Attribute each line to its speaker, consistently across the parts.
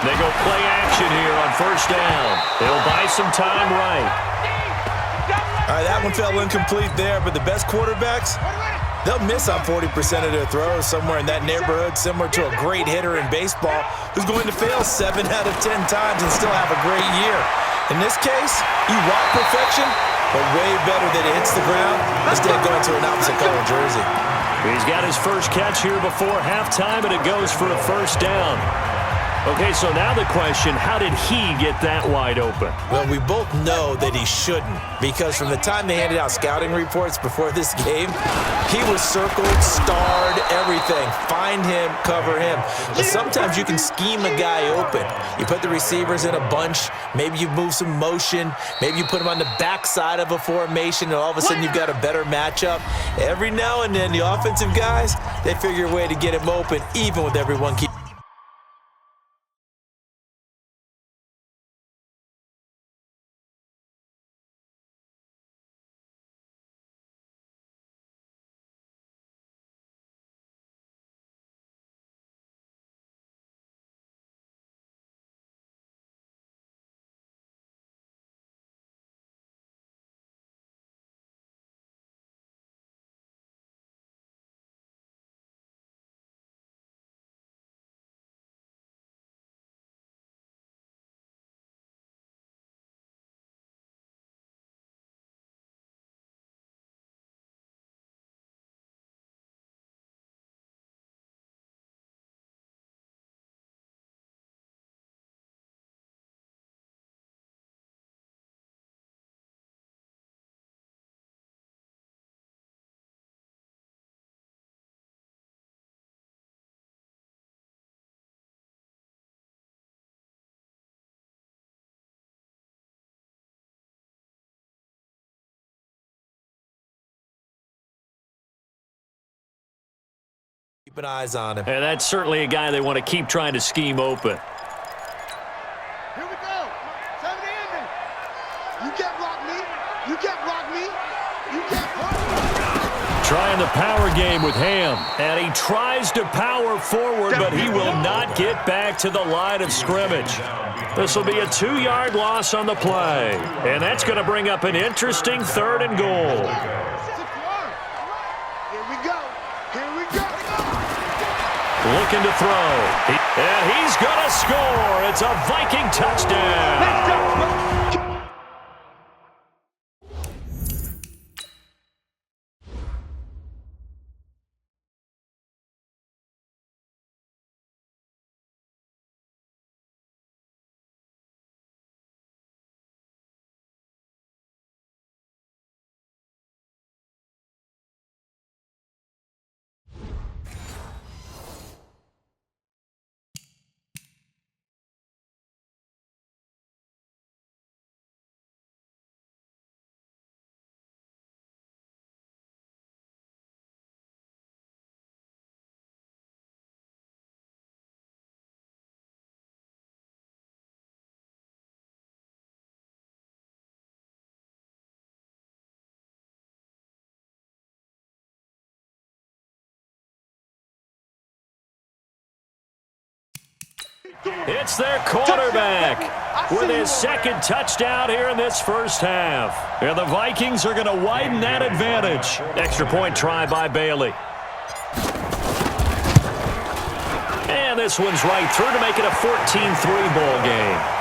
Speaker 1: They go play action here on first down. They'll buy some time right.
Speaker 2: All right, that one fell incomplete there, but the best quarterbacks, they'll miss on 40% of their throws somewhere in that neighborhood, similar to a great hitter in baseball who's going to fail 7 out of 10 times and still have a great year. In this case, you want perfection, but way better that it hits the ground instead of going to an opposite color jersey.
Speaker 1: He's got his first catch here before halftime, and it goes for a first down. Okay, so now the question, how did he get that wide open?
Speaker 2: Well, we both know that he shouldn't, because from the time they handed out scouting reports before this game, he was circled, starred, everything. Find him, cover him. But sometimes you can scheme a guy open. You put the receivers in a bunch, maybe you move some motion, maybe you put him on the backside of a formation, and all of a sudden you've got a better matchup. Every now and then, the offensive guys, they figure a way to get him open, even with everyone keeping. Keeping eyes on him.
Speaker 1: And that's certainly a guy they want to keep trying to scheme open.
Speaker 3: Here we go. Time to end it. You can't block me. You can't block me. You can't block me.
Speaker 1: Trying the power game with Ham. And he tries to power forward, but he will not get back to the line of scrimmage. This will be a 2-yard loss on the play. And that's going to bring up an interesting 3rd and goal. Looking to throw. And he's going to score. It's a Viking touchdown. It's their quarterback with his 2nd touchdown here in this first half. And the Vikings are going to widen that advantage. Extra point try by Bailey. And this one's right through to make it a 14-3 ball game.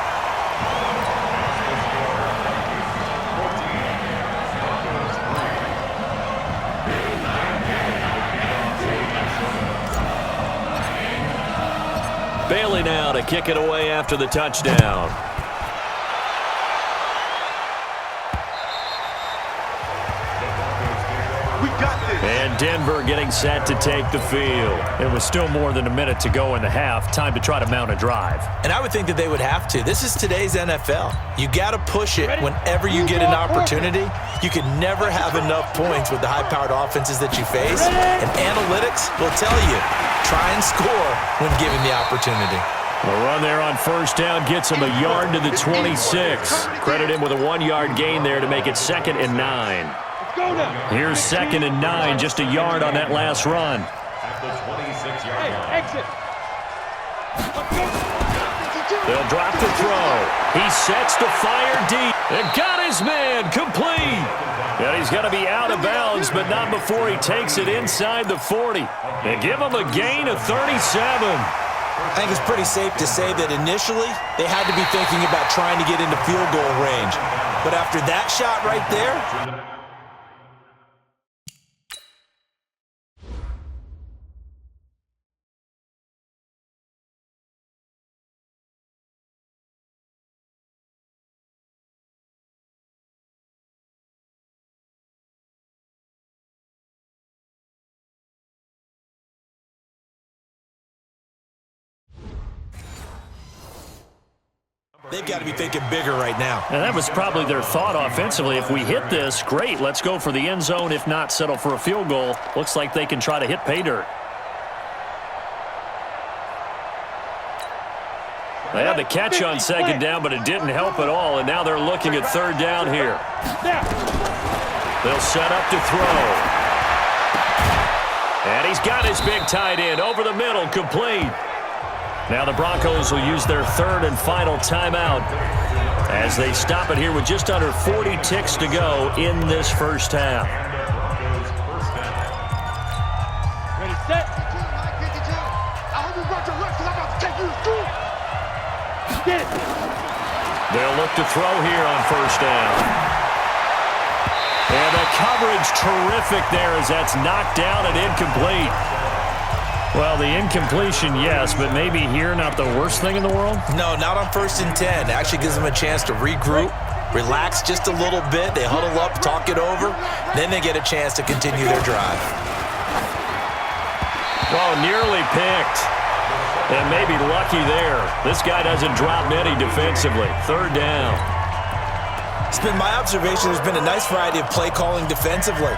Speaker 1: Bailey now to kick it away after the touchdown. And Denver getting set to take the field. It was still more than a minute to go in the half. Time to try to mount a drive.
Speaker 2: And I would think that they would have to. This is today's NFL. You got to push it whenever you get an opportunity. You can never have enough points with the high-powered offenses that you face. And analytics will tell you, try and score when given the opportunity.
Speaker 1: A run there on first down gets him a yard to the 26. Credit him with a 1-yard gain there to make it 2nd and 9. Here's 2nd and 9, just a yard on that last run.
Speaker 3: At the 26-yard line.
Speaker 1: They'll drop the throw. He sets to fire deep. And got his man complete. And he's going to be out of bounds, but not before he takes it inside the 40. They give him a gain of 37.
Speaker 2: I think it's pretty safe to say that initially they had to be thinking about trying to get into field goal range. But after that shot right there, they've got to be thinking bigger right now.
Speaker 1: And that was probably their thought offensively. If we hit this, great, let's go for the end zone. If not, settle for a field goal. Looks like they can try to hit pay dirt. They had the catch on second down, but it didn't help at all, and now they're looking at third down here. They'll set up to throw. And he's got his big tight end over the middle, complete. Now the Broncos will use their third and final timeout as they stop it here with just under 40 ticks to go in this first half.
Speaker 3: Ready, set. 52. I hope you brought your left because I'm about to take you through. Get it.
Speaker 1: They'll look to throw here on first down. And the coverage terrific there as that's knocked down and incomplete. Well, the incompletion, yes, but maybe here not the worst thing in the world?
Speaker 2: No, not on 1st and 10. Actually gives them a chance to regroup, relax just a little bit. They huddle up, talk it over. Then they get a chance to continue their drive.
Speaker 1: Oh, nearly picked. And maybe lucky there. This guy doesn't drop many defensively. Third down.
Speaker 2: It's been my observation there's been a nice variety of play calling defensively.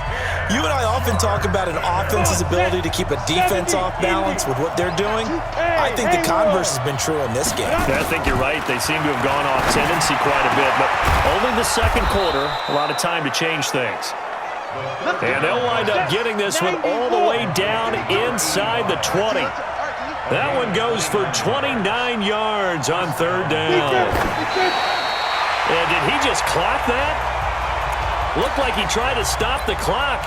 Speaker 2: You and I often talk about an offense's ability to keep a defense off balance with what they're doing. I think the converse has been true in this game.
Speaker 1: I think you're right. They seem to have gone off tendency quite a bit, but only the second quarter, a lot of time to change things. And they'll wind up getting this one all the way down inside the 20. That one goes for 29 yards on third down. And did he just clock that? Looked like he tried to stop the clock,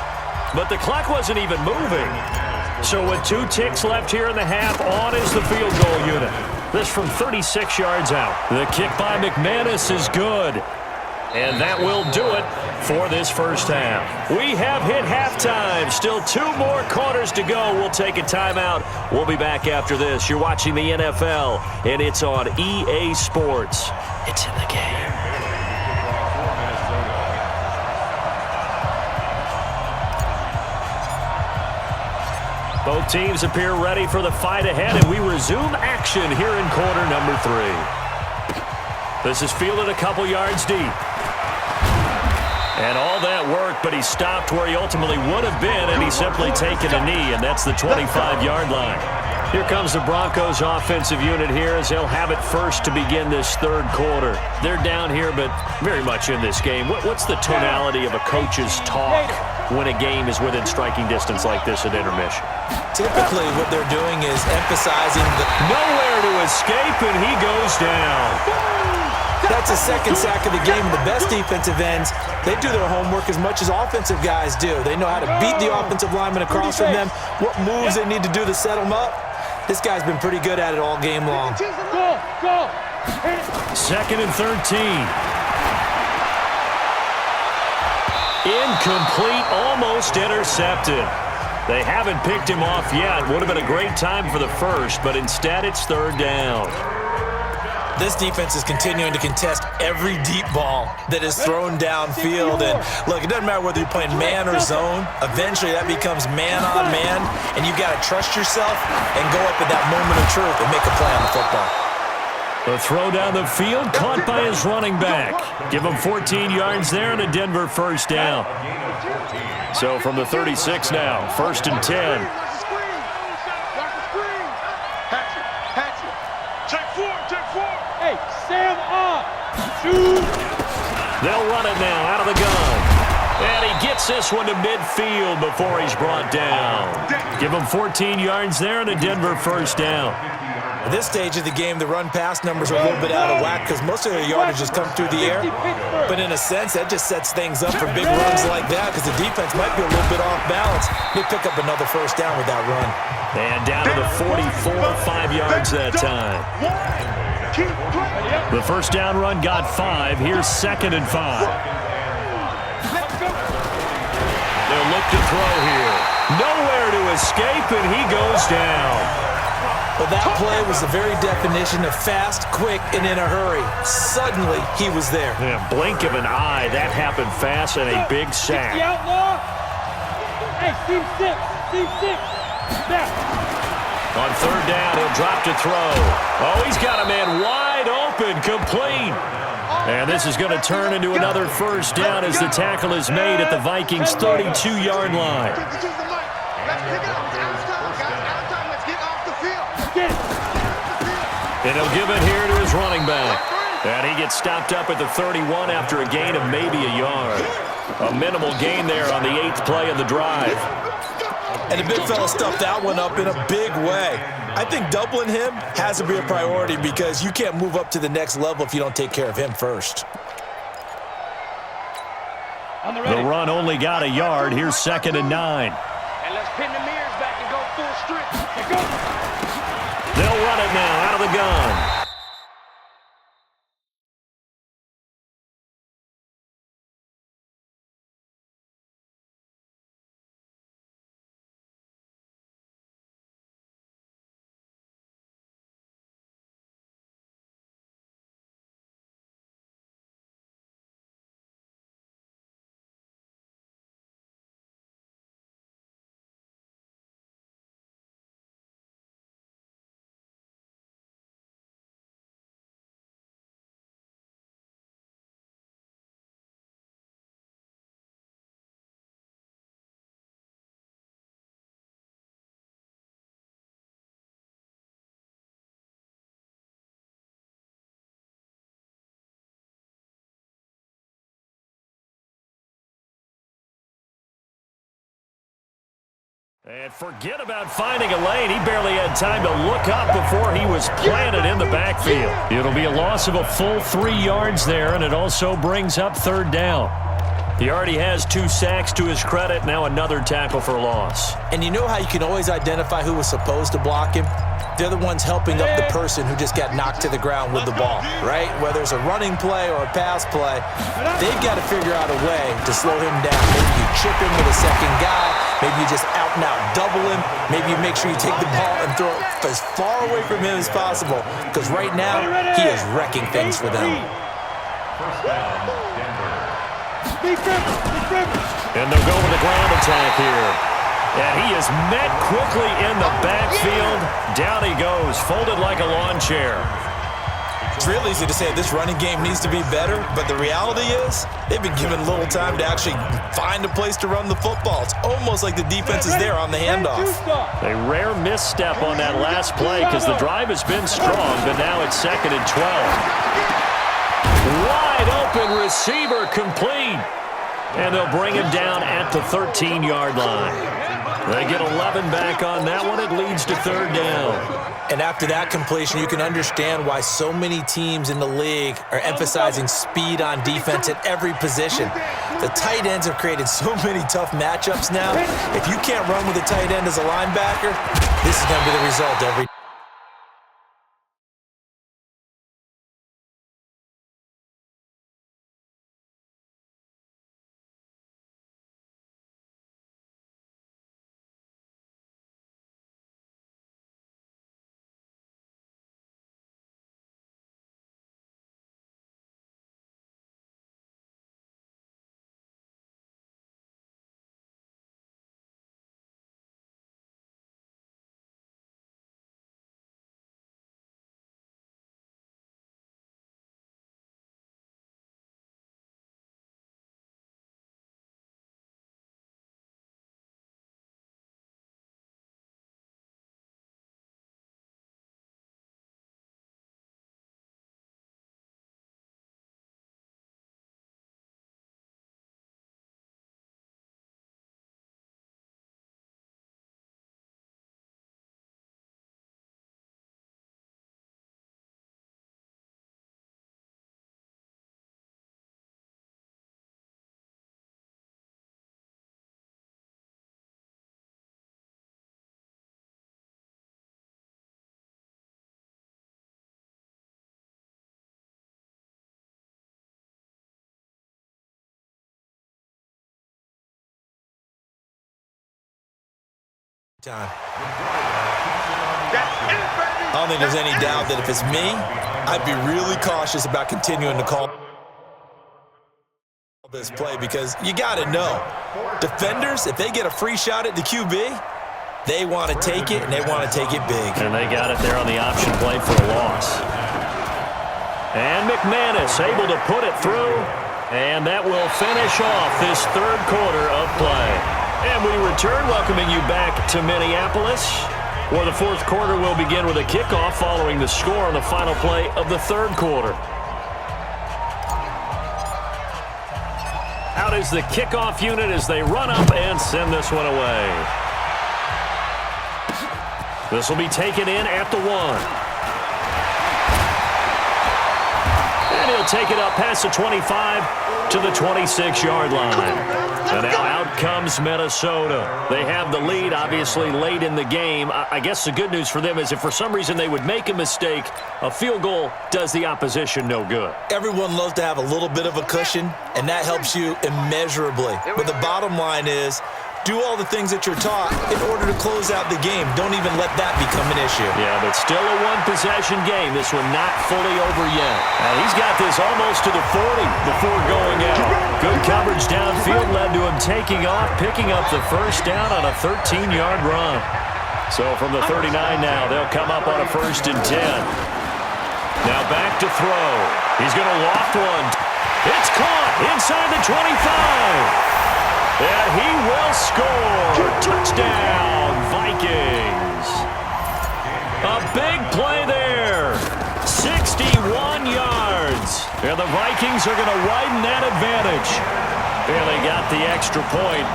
Speaker 1: but the clock wasn't even moving. So with 2 ticks left here in the half, on is the field goal unit. This from 36 yards out. The kick by McManus is good. And that will do it for this first half. We have hit halftime. Still 2 more quarters to go. We'll take a timeout. We'll be back after this. You're watching the NFL, and it's on EA Sports. It's in the game. Both teams appear ready for the fight ahead, and we resume action here in quarter number 3. This is fielded a couple yards deep. And all that work, but he stopped where he ultimately would have been, and he's simply taken a knee, and that's the 25-yard line. Here comes the Broncos offensive unit here as they'll have it first to begin this third quarter. They're down here, but very much in this game. What's the tonality of a coach's talk when a game is within striking distance like this at intermission?
Speaker 2: Typically, what they're doing is emphasizing the
Speaker 1: nowhere to escape, and he goes down.
Speaker 2: That's a second sack of the game. The best defensive ends, they do their homework as much as offensive guys do. They know how to beat the offensive lineman across from them, what moves they need to do to set them up. This guy's been pretty good at it all game long.
Speaker 3: Go.
Speaker 1: 2nd and 13. Incomplete, almost intercepted. They haven't picked him off yet. Would have been a great time for the first, but instead it's third down.
Speaker 2: This defense is continuing to contest every deep ball that is thrown downfield. And look, it doesn't matter whether you're playing man or zone. Eventually that becomes man on man, and you've got to trust yourself and go up at that moment of truth and make a play on the football.
Speaker 1: The throw down the field, caught by his running back. Give him 14 yards there and a Denver first down. So from the 36 now, 1st and 10.
Speaker 3: Hey, Sam up. Shoot.
Speaker 1: They'll run it now out of the gun. And he gets this one to midfield before he's brought down. Give him 14 yards there and a Denver first down.
Speaker 2: At this stage of the game, the run-pass numbers are a little bit out of whack because most of their yardage has come through the air. But in a sense, that just sets things up for big runs like that because the defense might be a little bit off balance. They pick up another first down with that run.
Speaker 1: And down to the 44, 5 yards that time. The first down run got 5. Here's 2nd and 5. They'll look to throw here. Nowhere to escape, and he goes down.
Speaker 2: Well, that play was the very definition of fast, quick, and in a hurry. Suddenly, he was there.
Speaker 1: Yeah, blink of an eye. That happened fast and a big sack.
Speaker 4: Hey, team 6. Team 6. Back.
Speaker 1: On 3rd down, he'll drop to throw. Oh, he's got a man wide open, complete. And this is going to turn into another first down as the tackle is made at the Vikings' 32-yard line. And he'll give it here to his running back. And he gets stopped up at the 31 after a gain of maybe a yard. A minimal gain there on the 8th play of the drive.
Speaker 2: And the big fella stuffed that one up in a big way. I think doubling him has to be a priority because you can't move up to the next level if you don't take care of him first.
Speaker 1: The run only got a yard. Here's 2nd and 9.
Speaker 4: And let's pin the mirrors back and go full strength.
Speaker 1: They'll run it now out of the gun. And forget about finding a lane. He barely had time to look up before he was planted in the backfield. It'll be a loss of a full 3 yards there, and it also brings up 3rd down. He already has 2 sacks to his credit. Now another tackle for loss.
Speaker 2: And you know how you can always identify who was supposed to block him? They're the ones helping up the person who just got knocked to the ground with the ball, right? Whether it's a running play or a pass play, they've got to figure out a way to slow him down. Maybe you chip him with a second guy. Maybe you just out-and-out double him. Maybe you make sure you take the ball and throw it as far away from him as possible because right now he is wrecking things for them.
Speaker 1: And they'll go with a ground attack here. And he is met quickly in the backfield. Down he goes, folded like a lawn chair.
Speaker 2: It's real easy to say this running game needs to be better, but the reality is they've been given little time to actually find a place to run the football. It's almost like the defense is there on the handoff.
Speaker 1: A rare misstep on that last play because the drive has been strong, but now it's 2nd and 12. Wide open receiver complete. And they'll bring him down at the 13-yard line. They get 11 back on that one. It leads to 3rd down.
Speaker 2: And after that completion, you can understand why so many teams in the league are emphasizing speed on defense at every position. The tight ends have created so many tough matchups now. If you can't run with a tight end as a linebacker, this is going to be the result every time. Time. I don't think there's any doubt that if it's me, I'd be really cautious about continuing to call this play because you got to know, defenders, if they get a free shot at the QB, they want to take it, and they want to take it big.
Speaker 1: And they got it there on the option play for a loss. And McManus able to put it through, and that will finish off this third quarter of play. And we return, welcoming you back to Minneapolis, where the fourth quarter will begin with a kickoff following the score on the final play of the third quarter. Out is the kickoff unit as they run up and send this one away. This will be taken in at the 1. And he'll take it up past the 25 to the 26-yard line. And now out comes Minnesota. They have the lead, obviously, late in the game. I guess the good news for them is if for some reason they would make a mistake, a field goal does the opposition no good.
Speaker 2: Everyone loves to have a little bit of a cushion, and that helps you immeasurably. But the bottom line is, do all the things that you're taught in order to close out the game. Don't even let that become an issue.
Speaker 1: Yeah, but still a one-possession game. This one not fully over yet. And he's got this almost to the 40 before going out. Good coverage downfield led to him taking off, picking up the first down on a 13-yard run. So from the 39 now, they'll come up on a 1st and 10. Now back to throw. He's going to loft one. It's caught inside the 25. And he will score. Touchdown, Vikings. A big play there. 61 yards. And the Vikings are going to widen that advantage. And they got the extra point.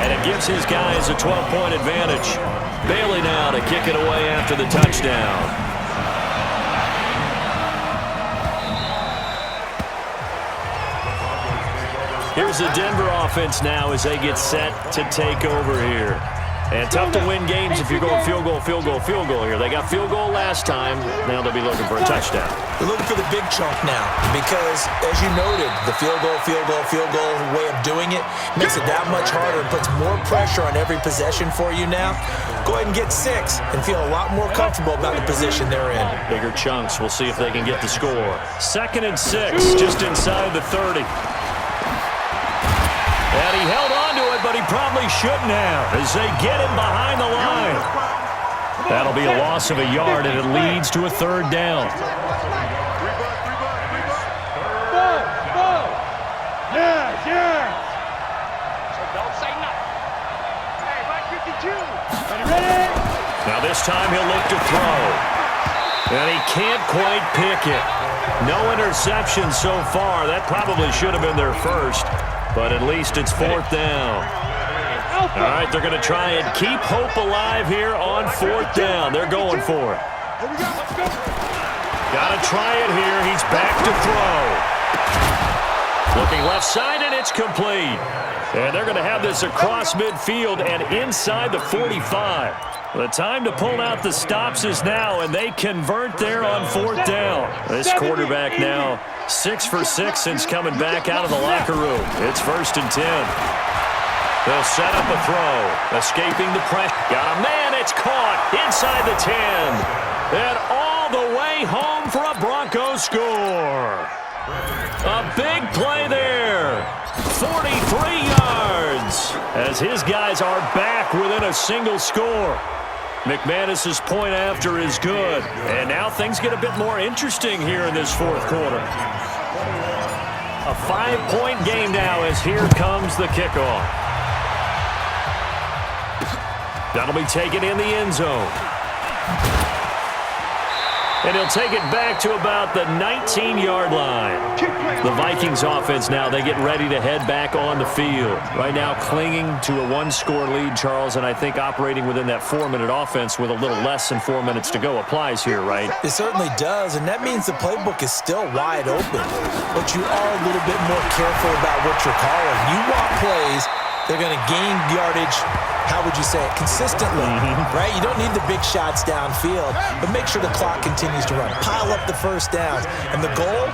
Speaker 1: And it gives his guys a 12-point advantage. Bailey now to kick it away after the touchdown. Here's the Denver offense now as they get set to take over here. And tough to win games if you're going field goal, field goal, field goal here. They got field goal last time. Now they'll be looking for a touchdown.
Speaker 2: They're looking for the big chunk now because, as you noted, the field goal way of doing it makes it that much harder and puts more pressure on every possession for you now. Go ahead and get 6 and feel a lot more comfortable about the position they're in.
Speaker 1: Bigger chunks. We'll see if they can get the score. 2nd and 6, just inside the 30. And he held on to it, but he probably shouldn't have as they get him behind the line. That'll be a loss of a yard, and it leads to a 3rd down.
Speaker 4: Yes. So don't say nothing. Hey, Mike 52. Ready?
Speaker 1: Now this time he'll look to throw. And he can't quite pick it. No interception so far. That probably should have been their first. But at least it's 4th down. All right, they're going to try and keep hope alive here on 4th down. They're going for it. Got to try it here. He's back to throw. Looking left side, and it's complete. And they're going to have this across midfield and inside the 45. The time to pull out the stops is now, and they convert there on 4th down. This quarterback now 6 for 6 since coming back out of the locker room. It's 1st and 10. They'll set up a throw. Escaping the pressure. Got a man. It's caught inside the 10. And all the way home for a Broncos score. A big play there. 43 yards. As his guys are back within a single score. McManus's point after is good. And now things get a bit more interesting here in this 4th quarter. A 5-point game now as here comes the kickoff. That'll be taken in the end zone. And he'll take it back to about the 19-yard line. The Vikings offense now, they get ready to head back on the field. Right now clinging to a 1-score lead, Charles, and I think operating within that 4-minute offense with a little less than 4 minutes to go applies here, right?
Speaker 2: It certainly does, and that means the playbook is still wide open. But you are a little bit more careful about what you're calling. You want plays, they're going to gain yardage, how would you say it, consistently, right? You don't need the big shots downfield, but make sure the clock continues to run. Pile up the first downs. And the goal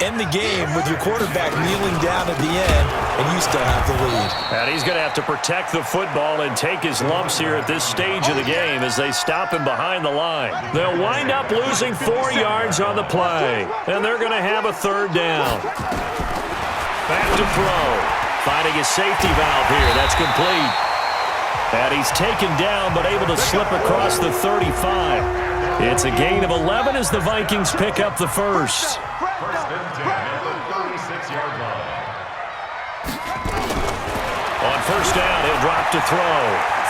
Speaker 2: end the game with your quarterback kneeling down at the end, and you still have the lead.
Speaker 1: And he's going to have to protect the football and take his lumps here at this stage of the game as they stop him behind the line. They'll wind up losing 4 yards on the play, and they're going to have a third down. Back to throw. Finding a safety valve here. That's complete. And he's taken down but able to slip across the 35. It's a gain of 11 as the Vikings pick up the first. On first down, he'll drop to throw.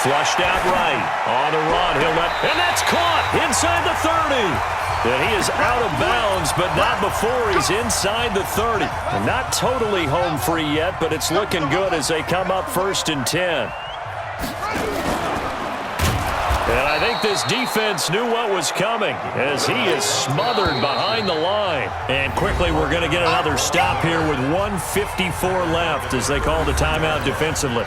Speaker 1: Flushed out right. On the run, and that's caught inside the 30. And he is out of bounds, but not before he's inside the 30. And not totally home free yet, but it's looking good as they come up 1st and 10. And I think this defense knew what was coming as he is smothered behind the line. And quickly we're going to get another stop here with 1:54 left as they call the timeout defensively.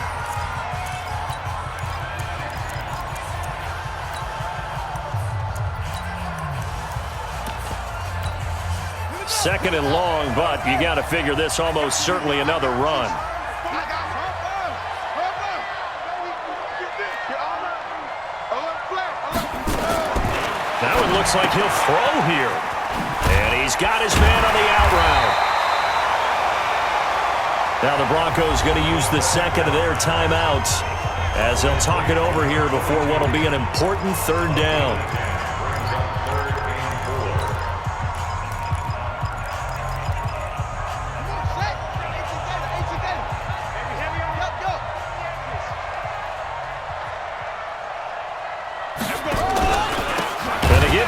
Speaker 1: Second and long, but you got to figure this almost certainly another run. That one looks like he'll throw here. And he's got his man on the out route. Now the Broncos going to use the second of their timeouts as they'll talk it over here before what will be an important third down.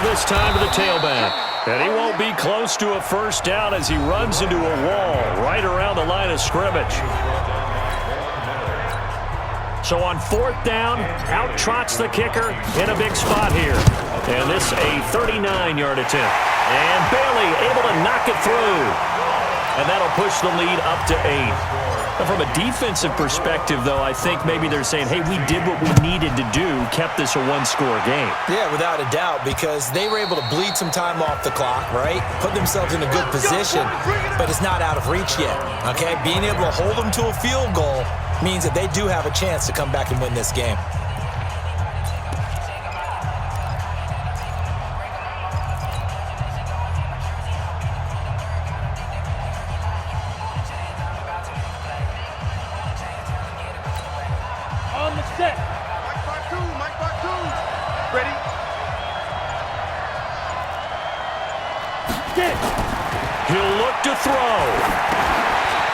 Speaker 1: This time to the tailback. And he won't be close to a first down as he runs into a wall right around the line of scrimmage. So on 4th down, out trots the kicker in a big spot here. And this a 39-yard attempt. And Bailey able to knock it through. And that'll push the lead up to 8. Now from a defensive perspective, though, I think maybe they're saying, hey, we did what we needed to do, kept this a one-score game.
Speaker 2: Yeah, without a doubt, because they were able to bleed some time off the clock, right? Put themselves in a good position, but it's not out of reach yet, okay? Being able to hold them to a field goal means that they do have a chance to come back and win this game.
Speaker 1: He'll look to throw.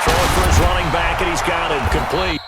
Speaker 1: Throwing for his running back, and he's got it complete.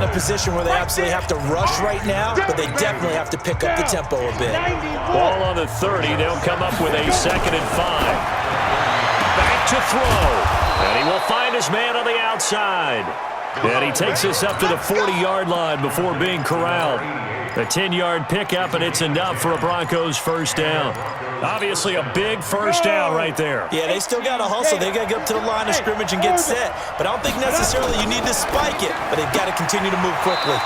Speaker 2: not in a position where they absolutely have to rush right now, but they definitely have to pick up the tempo a bit.
Speaker 1: Ball on the 30. They'll come up with a 2nd and 5. Back to throw. And he will find his man on the outside. And he takes us up to the 40-yard line before being corralled. A 10-yard pickup, and it's enough for a Broncos first down. Obviously a big first down right there.
Speaker 2: Yeah, they still got to hustle. They got to get up to the line of scrimmage and get set. But I don't think necessarily you need to spike it, but they've got to continue to move quickly.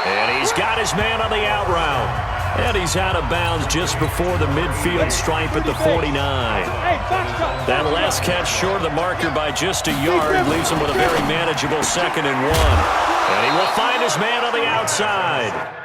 Speaker 1: And he's got his man on the out route. And he's out of bounds just before the midfield stripe at the 49. That last catch short of the marker by just a yard leaves him with a very manageable 2nd and 1. And he will find his man on the outside.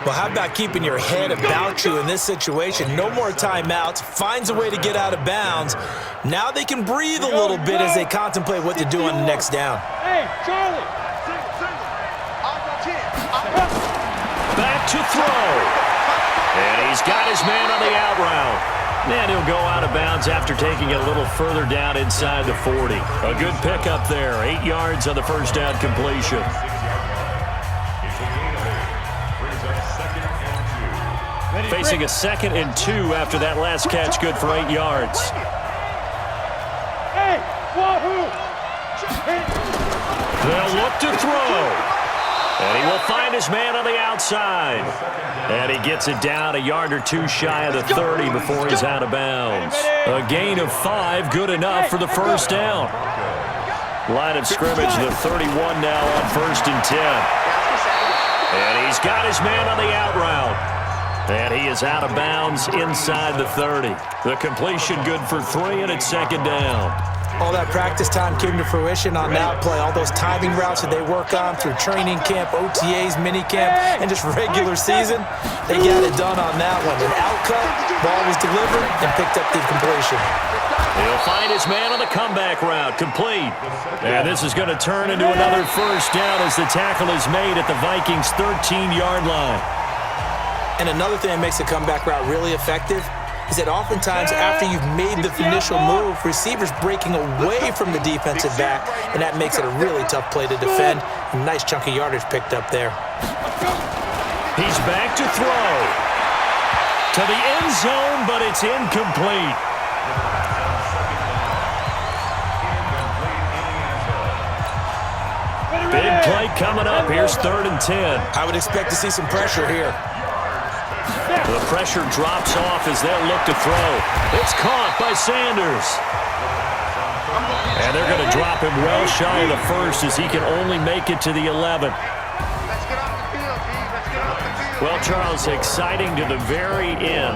Speaker 2: Well, how about keeping your head about you in this situation? No more timeouts. Finds a way to get out of bounds. Now they can breathe a little bit as they contemplate what to do on the next down.
Speaker 4: Hey, Charlie.
Speaker 1: Back to throw. And he's got his man on the out route. And he'll go out of bounds after taking it a little further down inside the 40. A good pickup there. 8 yards on the first down completion. Facing a 2nd and 2 after that last catch, good for 8 yards.
Speaker 4: Hey, wahoo!
Speaker 1: They'll look to throw. And he will find his man on the outside. And he gets it down a yard or 2 shy of the 30 before he's out of bounds. A gain of 5, good enough for the first down. Line of scrimmage, the 31 now on 1st and 10. And he's got his man on the out route. And he is out of bounds inside the 30. The completion good for 3, and it's 2nd down.
Speaker 2: All that practice time came to fruition on that play. All those timing routes that they work on through training camp, OTAs, minicamp, and just regular season, they got it done on that one. An outcut, ball was delivered, and picked up the completion.
Speaker 1: He'll find his man on the comeback route, complete. And this is going to turn into another first down as the tackle is made at the Vikings' 13-yard line.
Speaker 2: And another thing that makes a comeback route really effective is that oftentimes after you've made the initial move, receivers breaking away from the defensive back, and that makes it a really tough play to defend. A nice chunk of yardage picked up there.
Speaker 1: He's back to throw. To the end zone, but it's incomplete. Big play coming up. Here's 3rd and 10.
Speaker 2: I would expect to see some pressure here.
Speaker 1: The pressure drops off as they'll look to throw. It's caught by Sanders. And they're going to drop him well shy of the 1st as he can only make it to the 11. Well, Charles, exciting to the very end.